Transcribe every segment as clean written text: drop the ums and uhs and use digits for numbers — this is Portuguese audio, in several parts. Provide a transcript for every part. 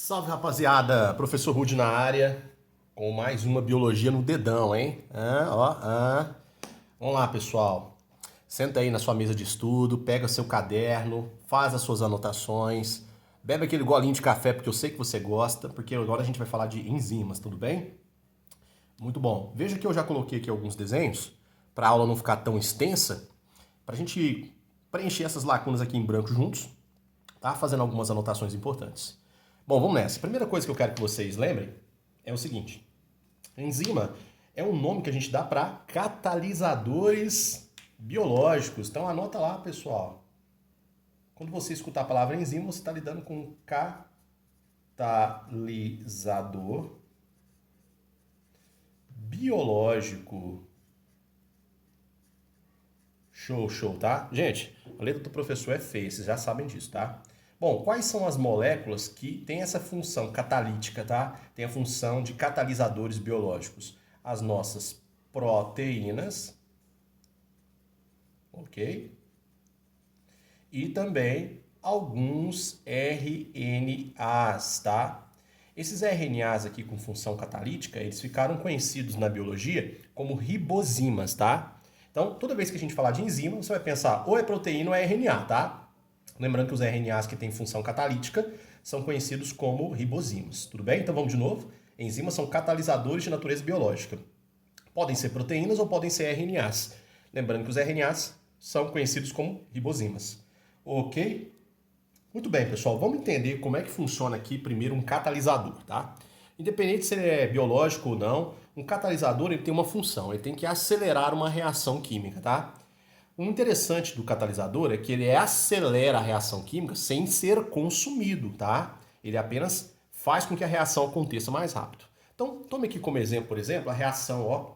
Salve, rapaziada! Professor Rude na área, com mais uma biologia no dedão, hein? Vamos lá, pessoal. Senta aí na sua mesa de estudo, pega seu caderno, faz as suas anotações, bebe aquele golinho de café, porque eu sei que você gosta, porque agora a gente vai falar de enzimas, tudo bem? Muito bom. Veja que eu já coloquei aqui alguns desenhos, para a aula não ficar tão extensa, para a gente preencher essas lacunas aqui em branco juntos, tá? Fazendo algumas anotações importantes. Bom, vamos nessa. A primeira coisa que eu quero que vocês lembrem é o seguinte: enzima é um nome que a gente dá para catalisadores biológicos. Então anota lá, pessoal. Quando você escutar a palavra enzima, você está lidando com um catalisador biológico. Show, show, tá? Gente, a letra do professor é feia, vocês já sabem disso, tá? Bom, quais são as moléculas que têm essa função catalítica, tá? Tem a função de catalisadores biológicos. As nossas proteínas, ok? E também alguns RNAs, tá? Esses RNAs aqui com função catalítica, eles ficaram conhecidos na biologia como ribozimas, tá? Então, toda vez que a gente falar de enzima, você vai pensar ou é proteína ou é RNA, tá? Lembrando que os RNAs que têm função catalítica são conhecidos como ribozimas, tudo bem? Então vamos de novo. Enzimas são catalisadores de natureza biológica. Podem ser proteínas ou podem ser RNAs. Lembrando que os RNAs são conhecidos como ribozimas. Ok? Muito bem, pessoal. Vamos entender como é que funciona aqui primeiro um catalisador, tá? Independente se ele é biológico ou não, um catalisador ele tem uma função, ele tem que acelerar uma reação química, tá? O interessante do catalisador é que ele acelera a reação química sem ser consumido, tá? Ele apenas faz com que a reação aconteça mais rápido. Então, tome aqui como exemplo, por exemplo, a reação, ó,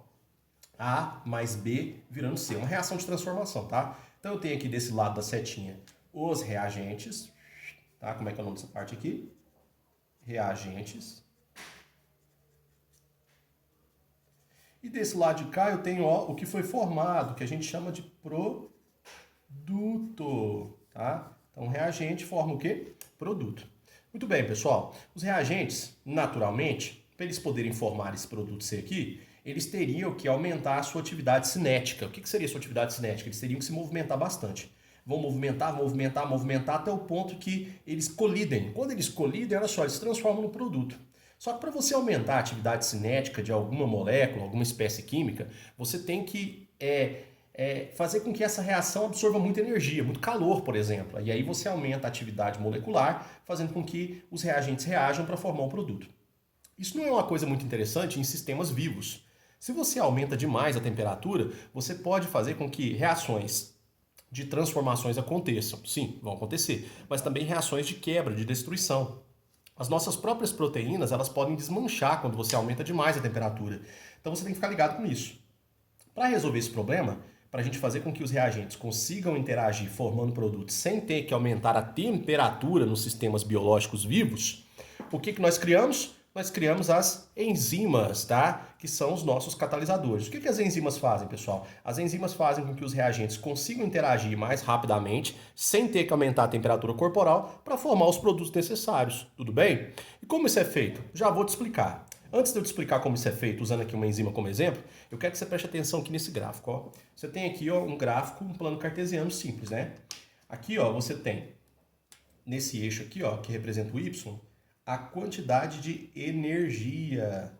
A mais B virando C, uma reação de transformação, tá? Então eu tenho aqui desse lado da setinha os reagentes, tá? Como é que é o nome dessa parte aqui? Reagentes. E desse lado de cá eu tenho, ó, o que foi formado, que a gente chama de produto, tá? Então reagente forma o quê? Produto. Muito bem, pessoal. Os reagentes, naturalmente, para eles poderem formar esse produto C aqui, eles teriam que aumentar a sua atividade cinética. O que seria a sua atividade cinética? Eles teriam que se movimentar bastante. Vão movimentar, movimentar, movimentar até o ponto que eles colidem. Quando eles colidem, olha só, eles se transformam no produto. Só que para você aumentar a atividade cinética de alguma molécula, alguma espécie química, você tem que fazer com que essa reação absorva muita energia, muito calor, por exemplo. E aí você aumenta a atividade molecular, fazendo com que os reagentes reajam para formar um produto. Isso não é uma coisa muito interessante em sistemas vivos. Se você aumenta demais a temperatura, você pode fazer com que reações de transformações aconteçam. Sim, vão acontecer, mas também reações de quebra, de destruição. As nossas próprias proteínas, elas podem desmanchar quando você aumenta demais a temperatura. Então você tem que ficar ligado com isso. Para resolver esse problema, para a gente fazer com que os reagentes consigam interagir formando produtos sem ter que aumentar a temperatura nos sistemas biológicos vivos, o que nós criamos? Nós criamos as enzimas, tá? Que são os nossos catalisadores. O que as enzimas fazem, pessoal? As enzimas fazem com que os reagentes consigam interagir mais rapidamente, sem ter que aumentar a temperatura corporal, para formar os produtos necessários. Tudo bem? E como isso é feito? Já vou te explicar. Antes de eu te explicar como isso é feito, usando aqui uma enzima como exemplo, eu quero que você preste atenção aqui nesse gráfico. Ó. Você tem aqui ó, um gráfico, um plano cartesiano simples, né? Aqui ó, você tem, nesse eixo aqui, ó, que representa o Y, a quantidade de energia.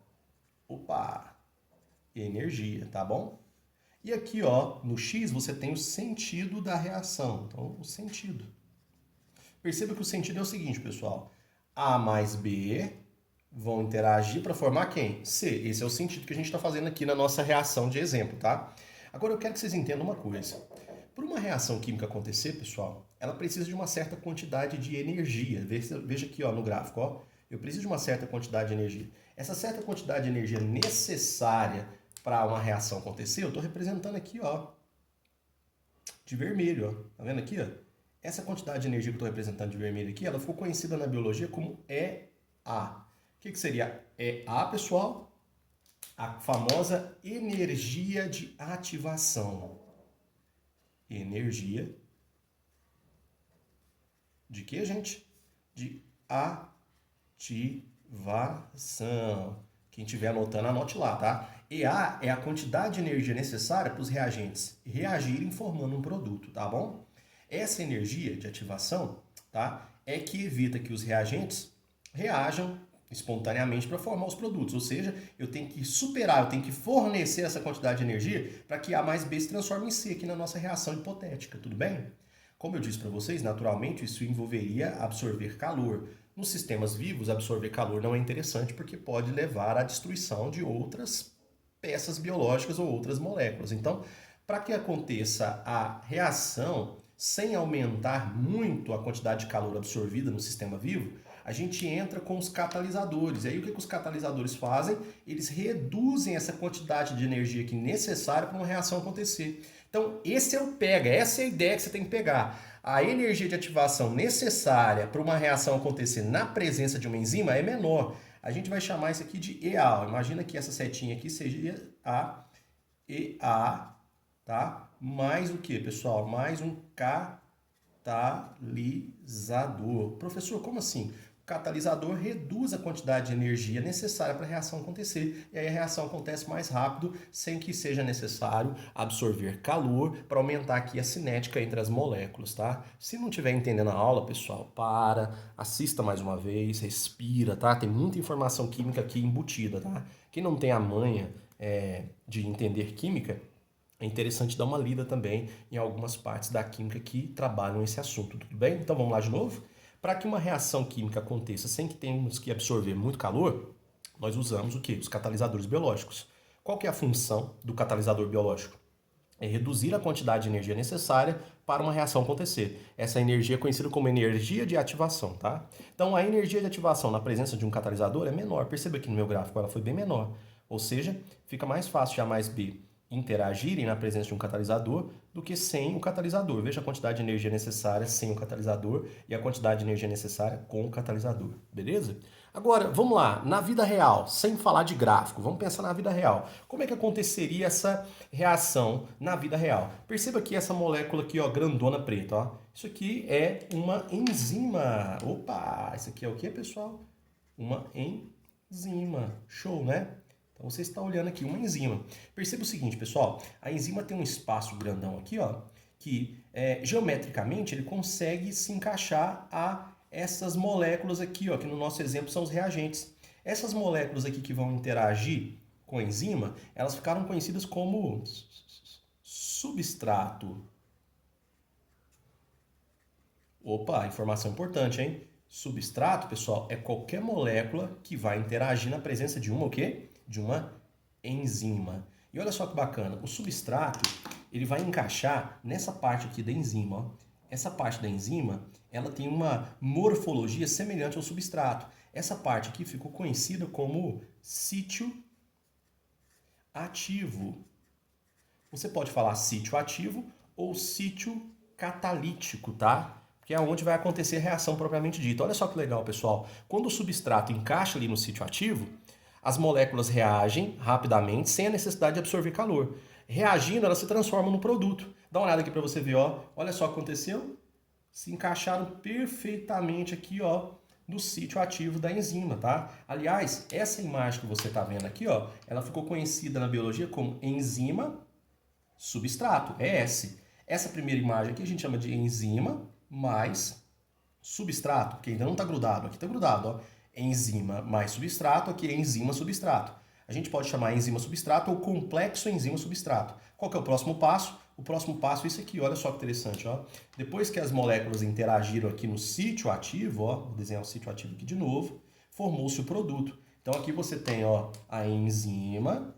Opa! Energia, tá bom? E aqui, ó, no X, você tem o sentido da reação. Então, o sentido. Perceba que o sentido é o seguinte, pessoal. A mais B vão interagir para formar quem? C. Esse é o sentido que a gente está fazendo aqui na nossa reação de exemplo, tá? Agora eu quero que vocês entendam uma coisa. Para uma reação química acontecer, pessoal, ela precisa de uma certa quantidade de energia. Veja aqui ó, no gráfico, ó. Eu preciso de uma certa quantidade de energia. Essa certa quantidade de energia necessária para uma reação acontecer, eu estou representando aqui, ó, de vermelho, ó. Tá vendo aqui, ó? Essa quantidade de energia que eu estou representando de vermelho aqui, ela ficou conhecida na biologia como EA. O que seria EA, pessoal? A famosa energia de ativação. Energia de que, gente? De ativação. Quem estiver anotando, anote lá, tá? EA é a quantidade de energia necessária para os reagentes reagirem formando um produto, tá bom? Essa energia de ativação, tá, é que evita que os reagentes reajam espontaneamente para formar os produtos. Ou seja, eu tenho que superar, eu tenho que fornecer essa quantidade de energia para que A mais B se transforme em C aqui na nossa reação hipotética, tudo bem? Como eu disse para vocês, naturalmente isso envolveria absorver calor. Nos sistemas vivos, absorver calor não é interessante porque pode levar à destruição de outras peças biológicas ou outras moléculas. Então, para que aconteça a reação sem aumentar muito a quantidade de calor absorvida no sistema vivo, a gente entra com os catalisadores. E aí o que os catalisadores fazem? Eles reduzem essa quantidade de energia aqui necessária para uma reação acontecer. Então, esse é o pega, essa é a ideia que você tem que pegar. A energia de ativação necessária para uma reação acontecer na presença de uma enzima é menor. A gente vai chamar isso aqui de EA. Imagina que essa setinha aqui seja a EA, tá? Mais o que, pessoal? Mais um catalisador. Professor, como assim? O catalisador reduz a quantidade de energia necessária para a reação acontecer. E aí a reação acontece mais rápido, sem que seja necessário absorver calor para aumentar aqui a cinética entre as moléculas, tá? Se não estiver entendendo a aula, pessoal, assista mais uma vez, respira, tá? Tem muita informação química aqui embutida, tá? Quem não tem a manha de entender química, é interessante dar uma lida também em algumas partes da química que trabalham esse assunto, tudo bem? Então vamos lá de novo? Para que uma reação química aconteça sem que tenhamos que absorver muito calor, nós usamos o quê? Os catalisadores biológicos. Qual que é a função do catalisador biológico? É reduzir a quantidade de energia necessária para uma reação acontecer. Essa energia é conhecida como energia de ativação, tá? Então a energia de ativação na presença de um catalisador é menor. Perceba que no meu gráfico ela foi bem menor. Ou seja, fica mais fácil de A mais B interagirem na presença de um catalisador do que sem o catalisador. Veja a quantidade de energia necessária sem o catalisador e a quantidade de energia necessária com o catalisador, beleza? Agora, vamos lá, na vida real, sem falar de gráfico, vamos pensar na vida real. Como é que aconteceria essa reação na vida real? Perceba que essa molécula aqui, ó, grandona preta, ó, isso aqui é uma enzima. Opa, isso aqui é o que, pessoal? Uma enzima. Show, né? Então você está olhando aqui uma enzima. Perceba o seguinte, pessoal, a enzima tem um espaço grandão aqui, ó, que geometricamente ele consegue se encaixar a essas moléculas aqui, ó, que no nosso exemplo são os reagentes. Essas moléculas aqui que vão interagir com a enzima, elas ficaram conhecidas como substrato. Opa, informação importante, hein? Substrato, pessoal, é qualquer molécula que vai interagir na presença de uma o quê? De uma enzima. E olha só que bacana, o substrato, ele vai encaixar nessa parte aqui da enzima, ó. Essa parte da enzima, ela tem uma morfologia semelhante ao substrato. Essa parte aqui ficou conhecida como sítio ativo. Você pode falar sítio ativo ou sítio catalítico, tá? Que é onde vai acontecer a reação propriamente dita. Olha só que legal, pessoal. Quando o substrato encaixa ali no sítio ativo, as moléculas reagem rapidamente sem a necessidade de absorver calor. Reagindo, elas se transformam no produto. Dá uma olhada aqui para você ver, ó. Olha só o que aconteceu. Se encaixaram perfeitamente aqui, ó, no sítio ativo da enzima, tá? Aliás, essa imagem que você está vendo aqui, ó, ela ficou conhecida na biologia como enzima substrato, ES. Essa primeira imagem aqui a gente chama de enzima mais substrato, que ainda não está grudado, aqui está grudado, ó. Enzima mais substrato, aqui é enzima substrato. A gente pode chamar enzima substrato ou complexo enzima substrato. Qual que é o próximo passo? O próximo passo é isso aqui, olha só que interessante, ó. Depois que as moléculas interagiram aqui no sítio ativo, ó, vou desenhar o sítio ativo aqui de novo, formou-se o produto. Então aqui você tem, ó, a enzima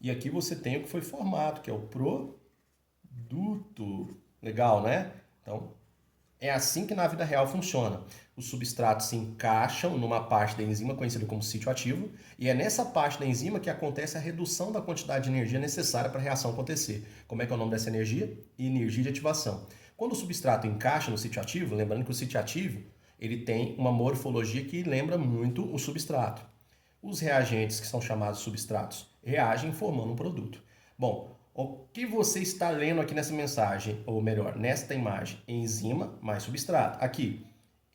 e aqui você tem o que foi formado, que é o produto. Legal, né? Então, é assim que na vida real funciona. Os substratos se encaixam numa parte da enzima conhecida como sítio ativo, e é nessa parte da enzima que acontece a redução da quantidade de energia necessária para a reação acontecer. Como é que é o nome dessa energia? Energia de ativação. Quando o substrato encaixa no sítio ativo, lembrando que o sítio ativo ele tem uma morfologia que lembra muito o substrato. Os reagentes, que são chamados substratos, reagem formando um produto. Bom, o que você está lendo aqui nessa mensagem, ou melhor, nesta imagem? Enzima mais substrato. Aqui,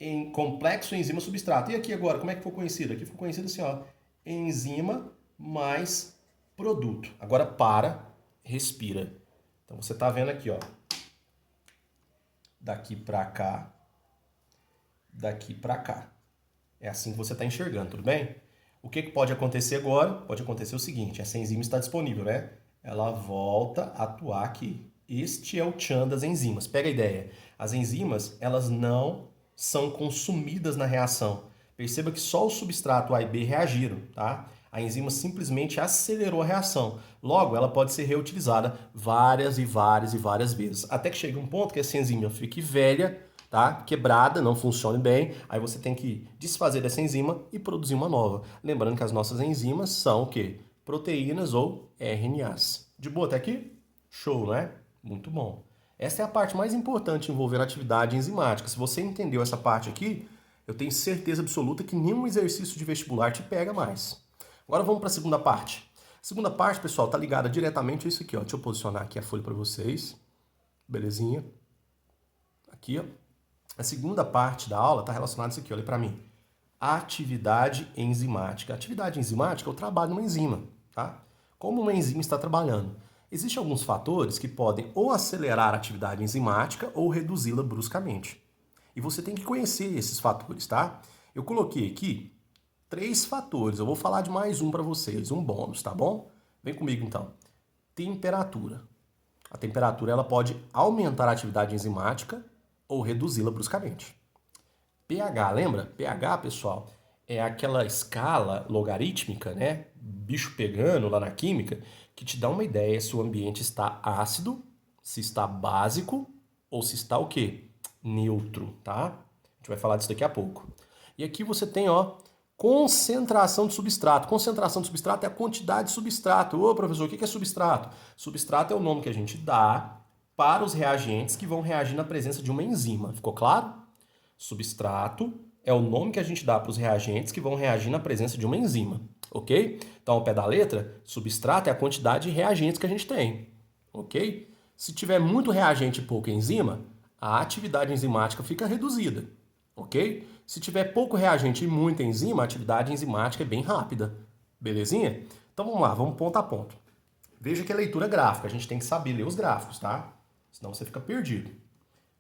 em complexo enzima substrato. E aqui agora, como é que ficou conhecido? Aqui ficou conhecido assim, ó, enzima mais produto. Agora para, respira. Então você está vendo aqui, ó, daqui para cá, daqui para cá. É assim que você está enxergando, tudo bem? O que pode acontecer agora? Pode acontecer o seguinte, essa enzima está disponível, né? Ela volta a atuar aqui. Este é o tchan das enzimas. Pega a ideia. As enzimas, elas não são consumidas na reação. Perceba que só o substrato A e B reagiram, tá? A enzima simplesmente acelerou a reação. Logo, ela pode ser reutilizada várias e várias e várias vezes. Até que chegue um ponto que essa enzima fique velha, tá? Quebrada, não funcione bem. Aí você tem que desfazer dessa enzima e produzir uma nova. Lembrando que as nossas enzimas são o quê? Proteínas ou RNAs. De boa até aqui? Show, não é? Muito bom. Essa é a parte mais importante envolvendo a atividade enzimática. Se você entendeu essa parte aqui, eu tenho certeza absoluta que nenhum exercício de vestibular te pega mais. Agora vamos para a segunda parte. A segunda parte, pessoal, está ligada diretamente a isso aqui, ó. Deixa eu posicionar aqui a folha para vocês. Belezinha. Aqui, ó. A segunda parte da aula está relacionada a isso aqui, olha para mim. Atividade enzimática. Atividade enzimática é o trabalho numa enzima, tá? Como uma enzima está trabalhando? Existem alguns fatores que podem ou acelerar a atividade enzimática ou reduzi-la bruscamente. E você tem que conhecer esses fatores, tá? Eu coloquei aqui 3 fatores. Eu vou falar de mais um para vocês, um bônus, tá bom? Vem comigo então. Temperatura. A temperatura ela pode aumentar a atividade enzimática ou reduzi-la bruscamente. pH, lembra? pH, pessoal, é aquela escala logarítmica, né? Bicho pegando lá na química, que te dá uma ideia se o ambiente está ácido, se está básico ou se está o quê? Neutro, tá? A gente vai falar disso daqui a pouco. E aqui você tem, ó, concentração de substrato. Concentração de substrato é a quantidade de substrato. Ô, professor, o que é substrato? Substrato é o nome que a gente dá para os reagentes que vão reagir na presença de uma enzima. Ficou claro? Substrato é o nome que a gente dá para os reagentes que vão reagir na presença de uma enzima, ok? Então, ao pé da letra, substrato é a quantidade de reagentes que a gente tem, ok? Se tiver muito reagente e pouca enzima, a atividade enzimática fica reduzida, ok? Se tiver pouco reagente e muita enzima, a atividade enzimática é bem rápida, belezinha? Então, vamos lá, vamos ponto a ponto. Veja que é leitura gráfica, a gente tem que saber ler os gráficos, tá? Senão você fica perdido.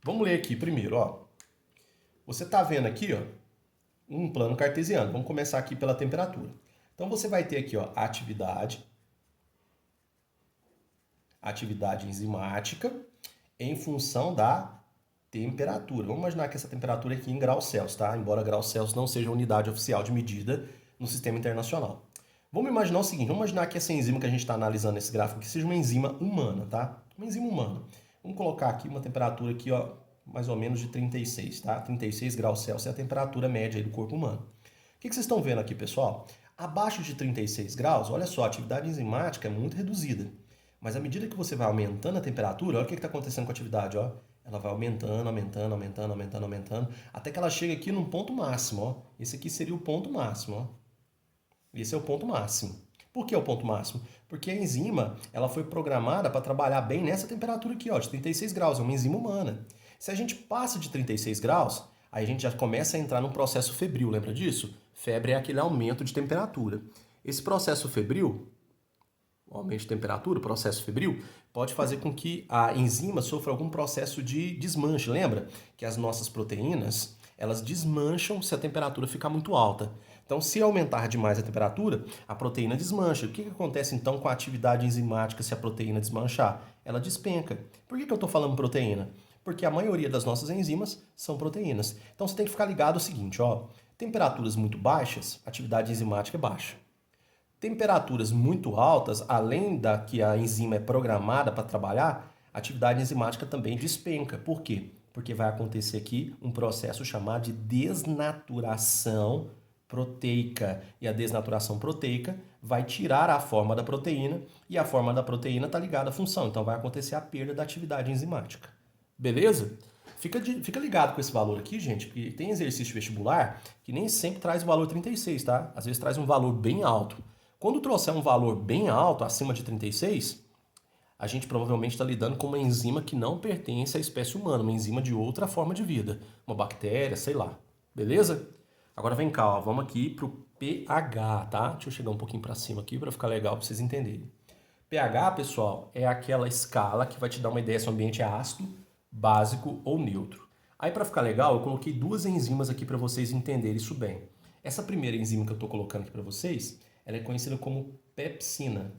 Vamos ler aqui primeiro, ó. Você está vendo aqui, ó, um plano cartesiano. Vamos começar aqui pela temperatura. Então você vai ter aqui, ó, atividade enzimática em função da temperatura. Vamos imaginar que essa temperatura aqui em graus Celsius, tá? Embora graus Celsius não seja a unidade oficial de medida no sistema internacional. Vamos imaginar o seguinte, vamos imaginar que essa enzima que a gente está analisando nesse gráfico que seja uma enzima humana, tá? Uma enzima humana. Vamos colocar aqui uma temperatura aqui, ó, mais ou menos de 36, tá? 36 graus Celsius é a temperatura média aí do corpo humano. O que vocês estão vendo aqui, pessoal? Abaixo de 36 graus, olha só, a atividade enzimática é muito reduzida. Mas à medida que você vai aumentando a temperatura, olha o que está acontecendo com a atividade, ó. Ela vai aumentando, aumentando, aumentando, aumentando, aumentando, até que ela chega aqui num ponto máximo, ó. Esse aqui seria o ponto máximo, ó. Esse é o ponto máximo. Por que é o ponto máximo? Porque a enzima, ela foi programada para trabalhar bem nessa temperatura aqui, ó, de 36 graus, é uma enzima humana. Se a gente passa de 36 graus, aí a gente já começa a entrar num processo febril, lembra disso? Febre é aquele aumento de temperatura. Esse processo febril, o aumento de temperatura, o processo febril, pode fazer com que a enzima sofra algum processo de desmanche. Lembra que as nossas proteínas, elas desmancham se a temperatura ficar muito alta. Então, se aumentar demais a temperatura, a proteína desmancha. O que acontece então com a atividade enzimática se a proteína desmanchar? Ela despenca. Por que eu estou falando proteína? Porque a maioria das nossas enzimas são proteínas. Então você tem que ficar ligado ao seguinte, ó, temperaturas muito baixas, atividade enzimática é baixa. Temperaturas muito altas, além da que a enzima é programada para trabalhar, a atividade enzimática também despenca. Por quê? Porque vai acontecer aqui um processo chamado de desnaturação proteica. E a desnaturação proteica vai tirar a forma da proteína e a forma da proteína está ligada à função. Então vai acontecer a perda da atividade enzimática. Beleza? Fica ligado com esse valor aqui, gente, porque tem exercício vestibular que nem sempre traz o valor 36, tá? Às vezes traz um valor bem alto. Quando trouxer um valor bem alto, acima de 36, a gente provavelmente está lidando com uma enzima que não pertence à espécie humana, uma enzima de outra forma de vida, uma bactéria, sei lá. Beleza? Agora vem cá, ó, vamos aqui pro pH, tá? Deixa eu chegar um pouquinho para cima aqui para ficar legal para vocês entenderem. pH, pessoal, é aquela escala que vai te dar uma ideia se o ambiente é ácido, básico ou neutro. Aí para ficar legal, eu coloquei duas enzimas aqui para vocês entenderem isso bem. Essa primeira enzima que eu estou colocando aqui para vocês, ela é conhecida como pepsina.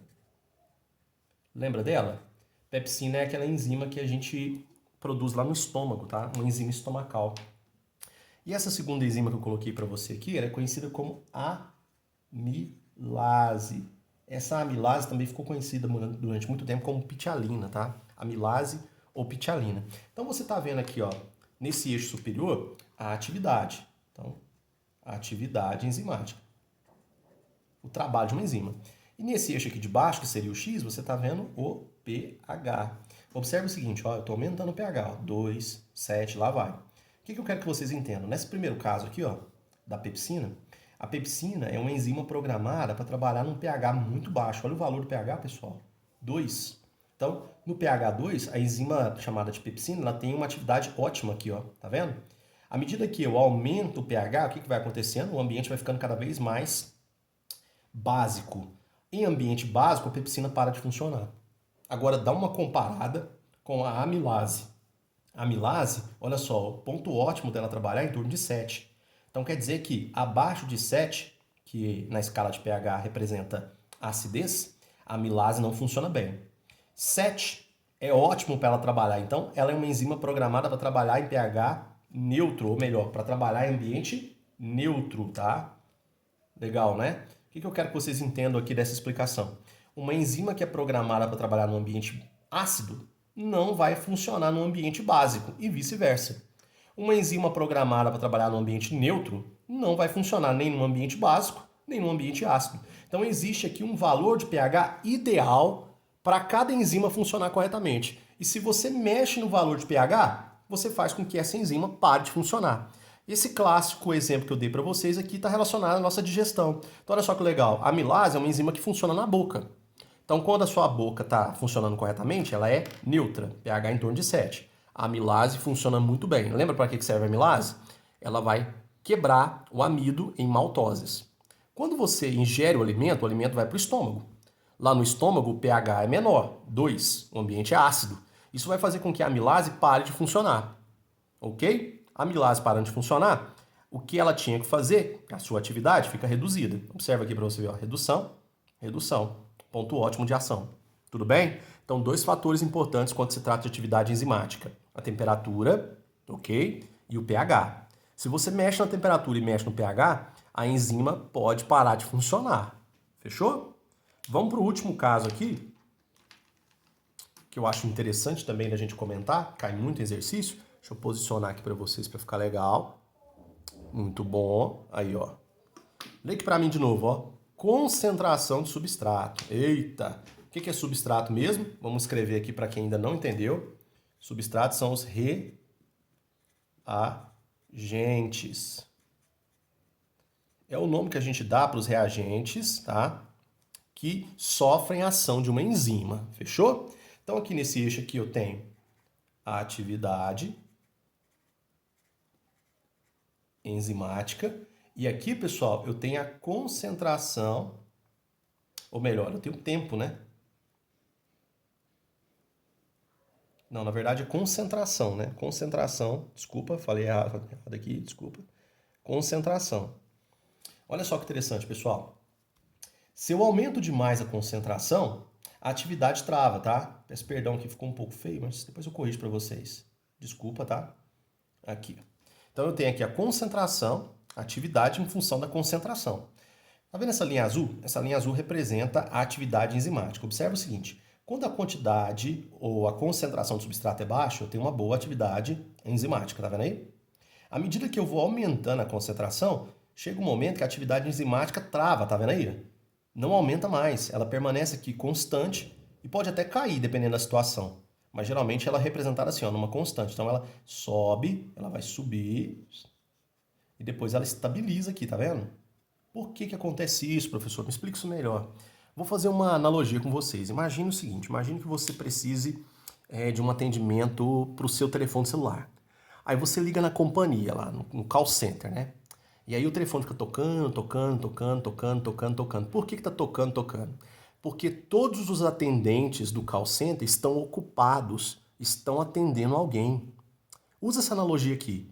Lembra dela? Pepsina é aquela enzima que a gente produz lá no estômago, tá? Uma enzima estomacal. E essa segunda enzima que eu coloquei para você aqui, ela é conhecida como amilase. Essa amilase também ficou conhecida durante muito tempo como pitialina, tá? Amilase ou pitialina. Então você está vendo aqui, ó, nesse eixo superior, a atividade. Então, a atividade enzimática. O trabalho de uma enzima. E nesse eixo aqui de baixo, que seria o X, você está vendo o pH. Observe o seguinte, ó, eu estou aumentando o pH, ó, 2, 7, lá vai. O que eu quero que vocês entendam? Nesse primeiro caso aqui, ó, da pepsina, a pepsina é uma enzima programada para trabalhar num pH muito baixo. Olha o valor do pH, pessoal, 2. Então, no pH 2, a enzima chamada de pepsina, ela tem uma atividade ótima aqui, ó, tá vendo? À medida que eu aumento o pH, o que vai acontecendo? O ambiente vai ficando cada vez mais básico. Em ambiente básico, a pepsina para de funcionar. Agora, dá uma comparada com a amilase. A amilase, olha só, o ponto ótimo dela trabalhar é em torno de 7. Então quer dizer que abaixo de 7, que na escala de pH representa acidez, a amilase não funciona bem. 7 é ótimo para ela trabalhar, então ela é uma enzima programada para trabalhar em pH neutro, ou melhor, para trabalhar em ambiente neutro, tá? Legal, né? O que eu quero que vocês entendam aqui dessa explicação? Uma enzima que é programada para trabalhar no ambiente ácido não vai funcionar no ambiente básico e vice-versa. Uma enzima programada para trabalhar no ambiente neutro não vai funcionar nem no ambiente básico, nem no ambiente ácido. Então existe aqui um valor de pH ideal para cada enzima funcionar corretamente. E se você mexe no valor de pH, você faz com que essa enzima pare de funcionar. Esse clássico exemplo que eu dei para vocês aqui está relacionado à nossa digestão. Então olha só que legal, a amilase é uma enzima que funciona na boca. Então, quando a sua boca está funcionando corretamente, ela é neutra, pH em torno de 7. A amilase funciona muito bem. Lembra para que serve a amilase? Ela vai quebrar o amido em maltoses. Quando você ingere o alimento vai para o estômago. Lá no estômago, o pH é menor, 2, o ambiente é ácido. Isso vai fazer com que a amilase pare de funcionar. Ok? A amilase parando de funcionar, o que ela tinha que fazer, a sua atividade fica reduzida. Observa aqui para você ver, ó, redução, redução. Ponto ótimo de ação. Tudo bem? Então, dois fatores importantes quando se trata de atividade enzimática. A temperatura, ok? E o pH. Se você mexe na temperatura e mexe no pH, a enzima pode parar de funcionar. Fechou? Vamos para o último caso aqui, que eu acho interessante também da gente comentar, cai muito em exercício. Deixa eu posicionar aqui para vocês para ficar legal. Muito bom. Aí, ó. Lê aqui para mim de novo, ó. Concentração de substrato. Eita! O que é substrato mesmo? Vamos escrever aqui para quem ainda não entendeu. Substratos são os reagentes. É o nome que a gente dá para os reagentes, tá? Que sofrem a ação de uma enzima. Fechou? Então aqui nesse eixo aqui eu tenho a atividade enzimática. E aqui, pessoal, eu tenho a concentração, ou melhor, eu tenho o tempo, né? Não, na verdade é concentração, né? Concentração, desculpa, falei errado aqui, desculpa. Concentração. Olha só que interessante, pessoal. Se eu aumento demais a concentração, a atividade trava, tá? Peço perdão que ficou um pouco feio, mas depois eu corrijo para vocês. Desculpa, tá? Aqui. Então eu tenho aqui a concentração, a atividade em função da concentração. Tá vendo essa linha azul? Essa linha azul representa a atividade enzimática. Observe o seguinte, quando a quantidade ou a concentração do substrato é baixa, eu tenho uma boa atividade enzimática, tá vendo aí? À medida que eu vou aumentando a concentração, chega um momento que a atividade enzimática trava, tá vendo aí? Não aumenta mais, ela permanece aqui constante e pode até cair, dependendo da situação. Mas geralmente ela é representada assim, ó, numa constante. Então ela sobe, ela vai subir e depois ela estabiliza aqui, tá vendo? Por que acontece isso, professor? Me explica isso melhor. Vou fazer uma analogia com vocês. Imagine o seguinte, imagine que você precise de um atendimento para o seu telefone celular. Aí você liga na companhia lá, no call center, né? E aí o telefone fica tocando. Por que tá tocando? Porque todos os atendentes do call center estão ocupados, estão atendendo alguém. Usa essa analogia aqui.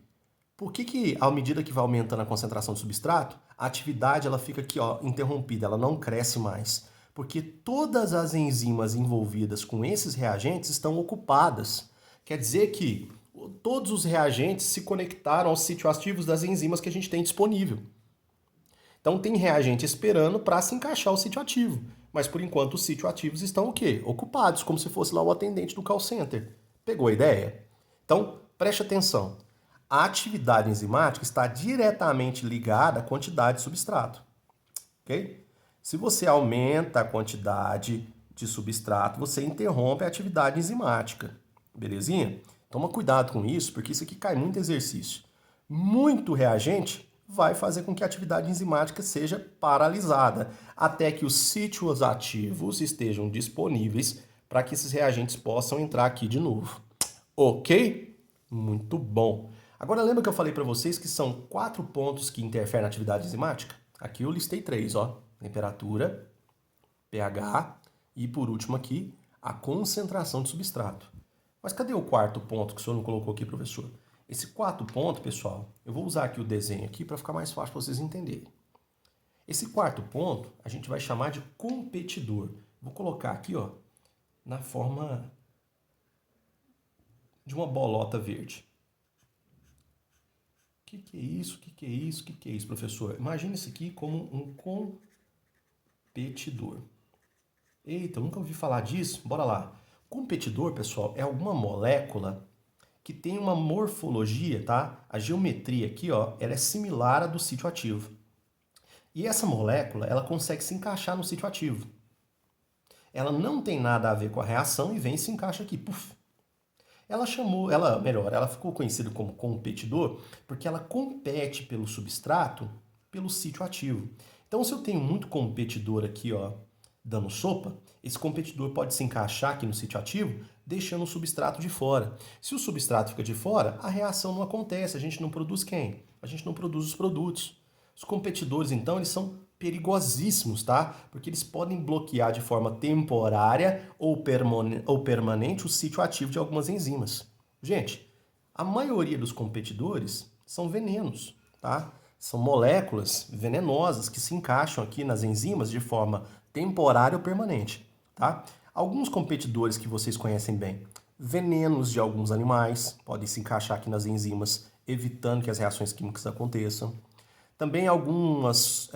Por que à medida que vai aumentando a concentração de substrato, a atividade ela fica aqui, ó, interrompida, ela não cresce mais? Porque todas as enzimas envolvidas com esses reagentes estão ocupadas. Quer dizer que todos os reagentes se conectaram aos sítioativos das enzimas que a gente tem disponível. Então tem reagente esperando para se encaixar ao sítio ativo. Mas por enquanto os sítioativos estão o quê? Ocupados, como se fosse lá o atendente do call center. Pegou a ideia? Então, preste atenção. A atividade enzimática está diretamente ligada à quantidade de substrato. Ok? Se você aumenta a quantidade de substrato, você interrompe a atividade enzimática. Belezinha? Toma cuidado com isso, porque isso aqui cai muito exercício. Muito reagente vai fazer com que a atividade enzimática seja paralisada, até que os sítios ativos estejam disponíveis para que esses reagentes possam entrar aqui de novo. Ok? Muito bom. Agora lembra que eu falei para vocês que são 4 pontos que interferem na atividade enzimática? Aqui eu listei 3, ó. Temperatura, pH e, por último aqui, a concentração de substrato. Mas cadê o quarto ponto que o senhor não colocou aqui, professor? Esse quarto ponto, pessoal, eu vou usar aqui o desenho aqui para ficar mais fácil para vocês entenderem. Esse quarto ponto a gente vai chamar de competidor. Vou colocar aqui, ó, na forma de uma bolota verde. O que é isso? O que é isso? O que é isso, professor? Imagine isso aqui como um competidor. Eita, eu nunca ouvi falar disso. Bora lá. Competidor, pessoal, é alguma molécula que tem uma morfologia, tá? A geometria aqui, ó, ela é similar à do sítio ativo. E essa molécula, ela consegue se encaixar no sítio ativo. Ela não tem nada a ver com a reação e vem e se encaixa aqui. Puf. Ela ficou conhecida como competidor porque ela compete pelo substrato, pelo sítio ativo. Então, se eu tenho muito competidor aqui, ó, dando sopa, esse competidor pode se encaixar aqui no sítio ativo, deixando o substrato de fora. Se o substrato fica de fora, a reação não acontece, a gente não produz quem? A gente não produz os produtos. Os competidores, então, eles são perigosíssimos, tá? Porque eles podem bloquear de forma temporária ou permanente o sítio ativo de algumas enzimas. Gente, a maioria dos competidores são venenos, tá? São moléculas venenosas que se encaixam aqui nas enzimas de forma temporária ou permanente, tá? Alguns competidores que vocês conhecem bem, venenos de alguns animais, podem se encaixar aqui nas enzimas, evitando que as reações químicas aconteçam. Também alguns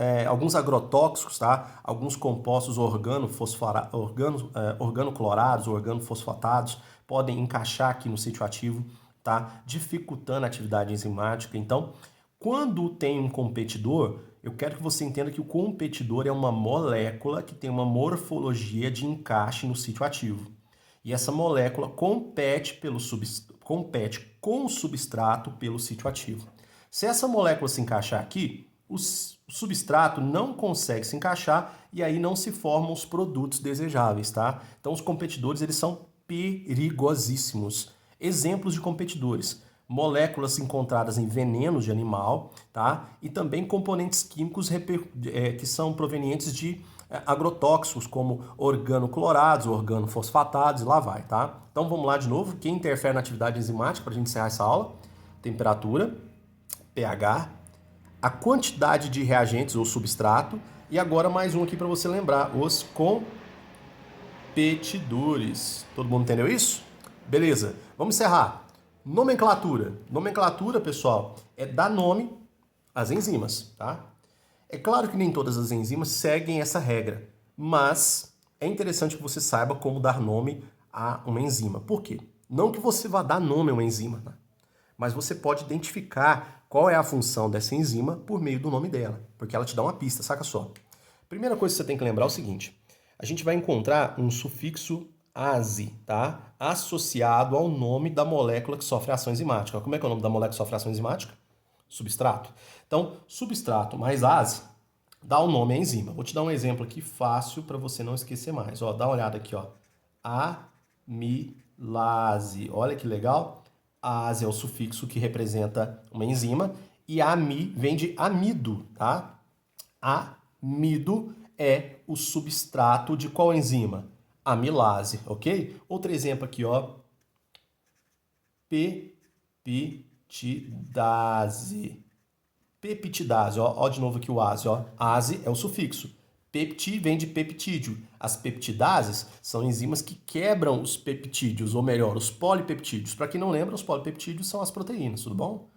agrotóxicos, tá? Alguns compostos organoclorados, organofosfatados, podem encaixar aqui no sítio ativo, tá? Dificultando a atividade enzimática. Então, quando tem um competidor, eu quero que você entenda que o competidor é uma molécula que tem uma morfologia de encaixe no sítio ativo. E essa molécula compete com o substrato pelo sítio ativo. Se essa molécula se encaixar aqui, o substrato não consegue se encaixar e aí não se formam os produtos desejáveis, tá? Então os competidores, eles são perigosíssimos. Exemplos de competidores: moléculas encontradas em venenos de animal, tá? E também componentes químicos que são provenientes de agrotóxicos, como organoclorados, organofosfatados, e lá vai, tá? Então vamos lá de novo. Quem interfere na atividade enzimática, para a gente encerrar essa aula? Temperatura, pH, a quantidade de reagentes ou substrato, e agora mais um aqui para você lembrar, os competidores. Todo mundo entendeu isso? Beleza, vamos encerrar. Nomenclatura. Nomenclatura, pessoal, é dar nome às enzimas, tá? É claro que nem todas as enzimas seguem essa regra, mas é interessante que você saiba como dar nome a uma enzima. Por quê? Não que você vá dar nome a uma enzima, né? Mas você pode identificar qual é a função dessa enzima por meio do nome dela, porque ela te dá uma pista, saca só. Primeira coisa que você tem que lembrar é o seguinte: a gente vai encontrar um sufixo ase, tá? Associado ao nome da molécula que sofre ação enzimática. Como é que é o nome da molécula que sofre ação enzimática? Substrato. Então, substrato mais ase dá o nome à enzima. Vou te dar um exemplo aqui fácil para você não esquecer mais. Ó, dá uma olhada aqui, ó. Amilase. Olha que legal. ase é o sufixo que representa uma enzima, e ami vem de amido, tá? Amido é o substrato de qual enzima? Amilase, ok? Outro exemplo aqui, ó. Peptidase. Peptidase, ó de novo aqui o ase, ó. Ase é o sufixo. Pepti vem de peptídeo. As peptidases são enzimas que quebram os peptídeos, ou melhor, os polipeptídeos. Para quem não lembra, os polipeptídeos são as proteínas, tudo bom?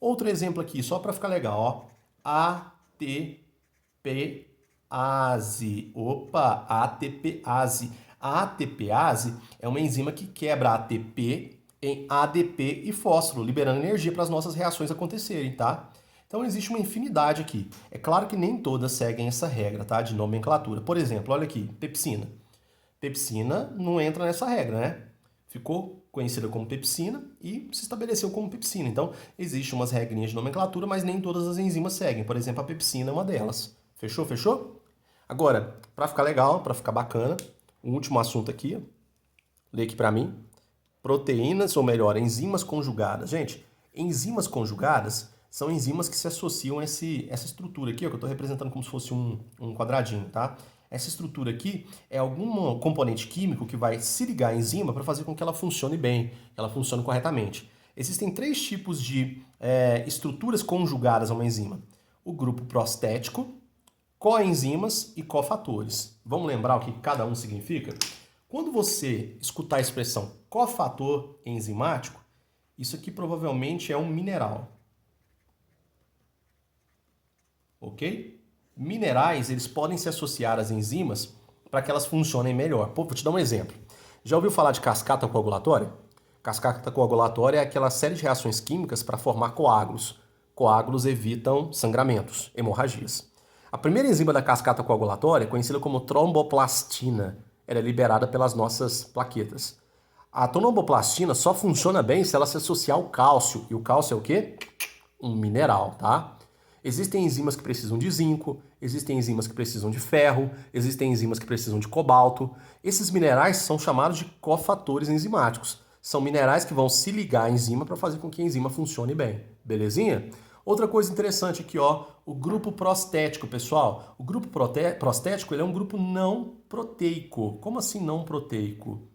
Outro exemplo aqui, só para ficar legal, ó. ATPase. Opa, ATPase. A ATPase é uma enzima que quebra ATP em ADP e fósforo, liberando energia para as nossas reações acontecerem, tá? Então existe uma infinidade aqui. É claro que nem todas seguem essa regra, tá? De nomenclatura. Por exemplo, olha aqui, pepsina. Pepsina não entra nessa regra, né? Ficou conhecida como pepsina e se estabeleceu como pepsina. Então, existem umas regrinhas de nomenclatura, mas nem todas as enzimas seguem. Por exemplo, a pepsina é uma delas. Fechou? Fechou? Agora, para ficar legal, para ficar bacana, o último assunto aqui, lê aqui para mim. Proteínas, ou melhor, enzimas conjugadas. Gente, enzimas conjugadas são enzimas que se associam a essa estrutura aqui, ó, que eu estou representando como se fosse um quadradinho, tá? Essa estrutura aqui é algum componente químico que vai se ligar à enzima para fazer com que ela funcione bem, que ela funcione corretamente. Existem três tipos de estruturas conjugadas a uma enzima. O grupo prostético, coenzimas e cofatores. Vamos lembrar o que cada um significa? Quando você escutar a expressão cofator enzimático, isso aqui provavelmente é um mineral. Ok? Minerais, eles podem se associar às enzimas para que elas funcionem melhor. Pô, vou te dar um exemplo. Já ouviu falar de cascata coagulatória? Cascata coagulatória é aquela série de reações químicas para formar coágulos. Coágulos evitam sangramentos, hemorragias. A primeira enzima da cascata coagulatória é conhecida como tromboplastina. Ela é liberada pelas nossas plaquetas. A tromboplastina só funciona bem se ela se associar ao cálcio. E o cálcio é o quê? Um mineral, tá? Existem enzimas que precisam de zinco, existem enzimas que precisam de ferro, existem enzimas que precisam de cobalto. Esses minerais são chamados de cofatores enzimáticos. São minerais que vão se ligar à enzima para fazer com que a enzima funcione bem. Belezinha? Outra coisa interessante aqui, ó, o grupo prostético, pessoal. O grupo prostético ele é um grupo não proteico. Como assim não proteico?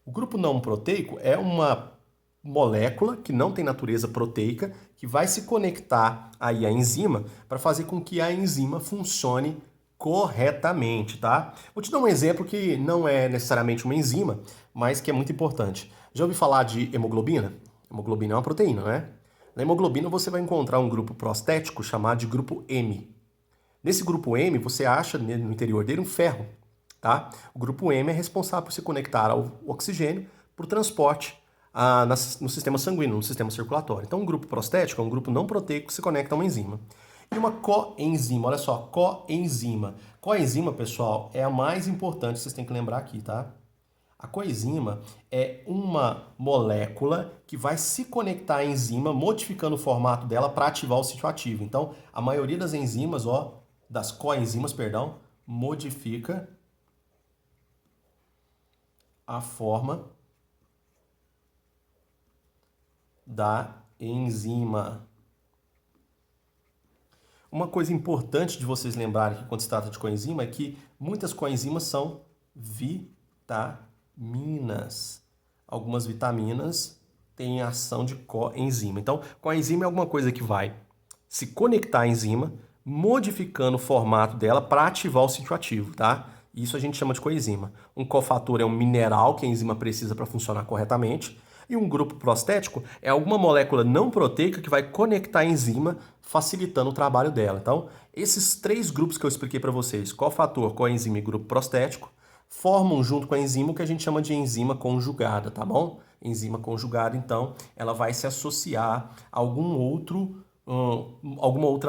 O grupo não proteico é uma molécula que não tem natureza proteica, que vai se conectar aí à enzima para fazer com que a enzima funcione corretamente, tá? Vou te dar um exemplo que não é necessariamente uma enzima, mas que é muito importante. Já ouviu falar de hemoglobina? Hemoglobina é uma proteína, né? Na hemoglobina você vai encontrar um grupo prostético chamado de grupo M. Nesse grupo M você acha no interior dele um ferro, tá? O grupo M é responsável por se conectar ao oxigênio para o transporte no sistema sanguíneo, no sistema circulatório. Então, um grupo prostético é um grupo não proteico que se conecta a uma enzima. E uma coenzima, olha só, coenzima. Coenzima, pessoal, é a mais importante, vocês têm que lembrar aqui, tá? A coenzima é uma molécula que vai se conectar à enzima, modificando o formato dela para ativar o sítio ativo. Então, a maioria das enzimas, ó, das coenzimas, perdão, modifica a forma da enzima. Uma coisa importante de vocês lembrarem que quando se trata de coenzima é que muitas coenzimas são vitaminas. Algumas vitaminas têm ação de coenzima. Então, coenzima é alguma coisa que vai se conectar à enzima, modificando o formato dela para ativar o sítio ativo, tá? Isso a gente chama de coenzima. Um cofator é um mineral que a enzima precisa para funcionar corretamente. E um grupo prostético é alguma molécula não proteica que vai conectar a enzima, facilitando o trabalho dela. Então, esses três grupos que eu expliquei para vocês, cofator, coenzima e grupo prostético, formam junto com a enzima o que a gente chama de enzima conjugada, tá bom? Enzima conjugada, então, ela vai se associar a alguma outra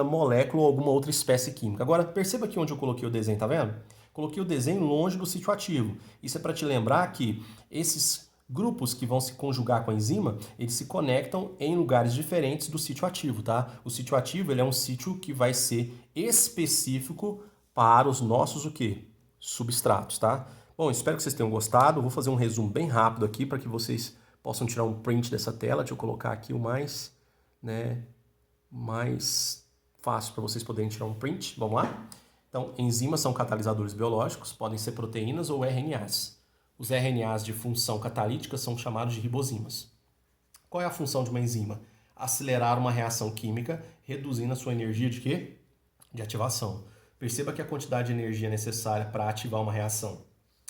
molécula ou alguma outra espécie química. Agora, perceba aqui onde eu coloquei o desenho, tá vendo? Coloquei o desenho longe do sítio ativo. Isso é para te lembrar que esses grupos que vão se conjugar com a enzima, eles se conectam em lugares diferentes do sítio ativo, tá? O sítio ativo, ele é um sítio que vai ser específico para os nossos, o quê? Substratos, tá? Bom, espero que vocês tenham gostado. Vou fazer um resumo bem rápido aqui para que vocês possam tirar um print dessa tela. Deixa eu colocar aqui o mais fácil para vocês poderem tirar um print. Vamos lá? Então, enzimas são catalisadores biológicos, podem ser proteínas ou RNAs. Os RNAs de função catalítica são chamados de ribozimas. Qual é a função de uma enzima? Acelerar uma reação química, reduzindo a sua energia de quê? De ativação. Perceba que a quantidade de energia necessária para ativar uma reação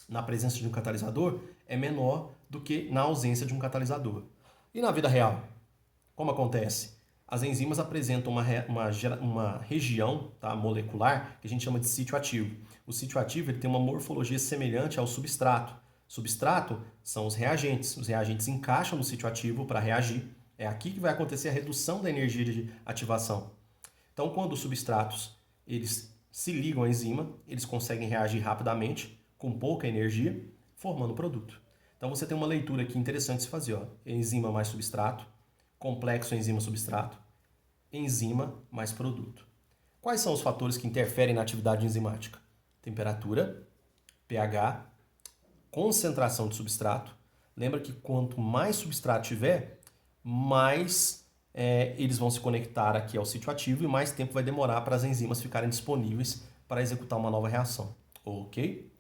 na presença de um catalisador é menor do que na ausência de um catalisador. E na vida real, como acontece? As enzimas apresentam uma região, tá, molecular que a gente chama de sítio ativo. O sítio ativo ele tem uma morfologia semelhante ao substrato. Substrato são os reagentes. Os reagentes encaixam no sítio ativo para reagir. É aqui que vai acontecer a redução da energia de ativação. Então, quando os substratos eles se ligam à enzima, eles conseguem reagir rapidamente, com pouca energia, formando o produto. Então, você tem uma leitura aqui interessante de se fazer. Ó. Enzima mais substrato, complexo enzima-substrato, enzima mais produto. Quais são os fatores que interferem na atividade enzimática? Temperatura, pH, concentração de substrato. Lembra que quanto mais substrato tiver, mais eles vão se conectar aqui ao sítio ativo e mais tempo vai demorar para as enzimas ficarem disponíveis para executar uma nova reação. Ok?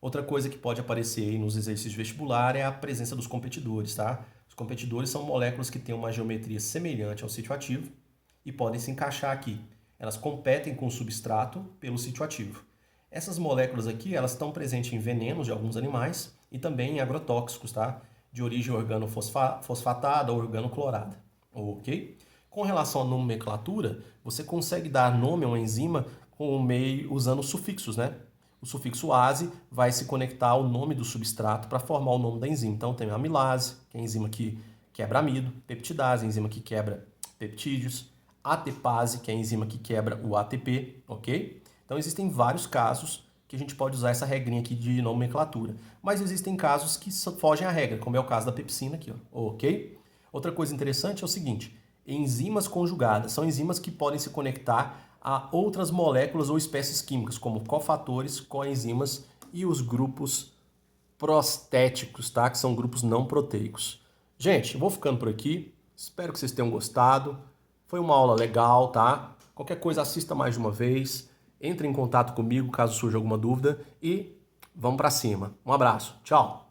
Outra coisa que pode aparecer aí nos exercícios vestibular é a presença dos competidores, tá? Os competidores são moléculas que têm uma geometria semelhante ao sítio ativo e podem se encaixar aqui. Elas competem com o substrato pelo sítio ativo. Essas moléculas aqui, elas estão presentes em venenos de alguns animais e também em agrotóxicos, tá? De origem organofosfatada ou organoclorada. Ok? Com relação à nomenclatura, você consegue dar nome a uma enzima usando sufixos, né? O sufixo ase vai se conectar ao nome do substrato para formar o nome da enzima. Então tem a amilase, que é a enzima que quebra amido, peptidase, a enzima que quebra peptídeos, ATPase, que é a enzima que quebra o ATP, ok? Então existem vários casos que a gente pode usar essa regrinha aqui de nomenclatura. Mas existem casos que fogem à regra, como é o caso da pepsina aqui, ó, ok? Outra coisa interessante é o seguinte, enzimas conjugadas são enzimas que podem se conectar a outras moléculas ou espécies químicas, como cofatores, coenzimas e os grupos prostéticos, tá? Que são grupos não proteicos. Gente, eu vou ficando por aqui. Espero que vocês tenham gostado. Foi uma aula legal, tá? Qualquer coisa, assista mais de uma vez. Entre em contato comigo caso surja alguma dúvida e vamos para cima. Um abraço. Tchau.